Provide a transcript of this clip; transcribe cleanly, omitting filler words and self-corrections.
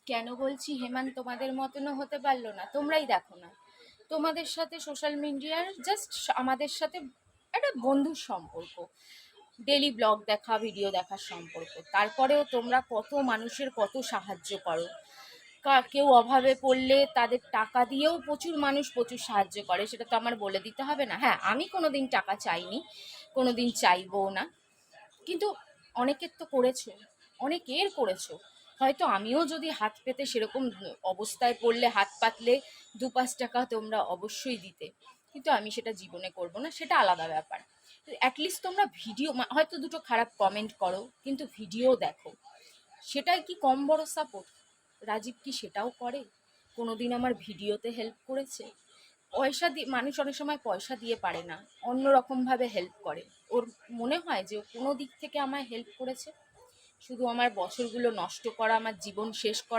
কেন বলছি হেমান তোমাদের মতনও হতে পারলো না? তোমরাই দেখো না, তোমাদের সাথে সোশ্যাল মিডিয়ার জাস্ট আমাদের সাথে একটা বন্ধুর সম্পর্ক, ডেলি ব্লগ দেখা, ভিডিও দেখার সম্পর্ক। তারপরেও তোমরা কত মানুষের কত সাহায্য করো। কেউ অভাবে পড়লে তাদের টাকা দিয়েও প্রচুর মানুষ প্রচুর সাহায্য করে, সেটা তো আমার বলে দিতে হবে না। হ্যাঁ, আমি কোনোদিন টাকা চাইনি, কোনোদিন চাইবও না, কিন্তু অনেকের তো করেছো, অনেকের করেছো। হয়তো আমিও যদি হাত পেতে সেরকম অবস্থায় পড়লে, হাত পাতলে 2-5 টাকা তোমরা অবশ্যই দিতে, কিন্তু আমি সেটা জীবনে করব না, সেটা আলাদা ব্যাপার। অ্যাটলিস্ট তোমরা ভিডিও, হয়তো দুটো খারাপ কমেন্ট করো কিন্তু ভিডিও দেখো, সেটাই কি কম বড় সাপোর্ট? রাজীব কি সেটাও করে? কোনোদিন আমার ভিডিওতে হেল্প করেছে? পয়সা দিয়ে, মানুষ অনেক সময় পয়সা দিয়ে পারে না, অন্য রকমভাবে হেল্প করে। ওর মনে হয় যে ও কোনো দিক থেকে আমায় হেল্প করেছে? শুধু আমার বছরগুলো নষ্ট করা, আমার জীবন শেষ করা।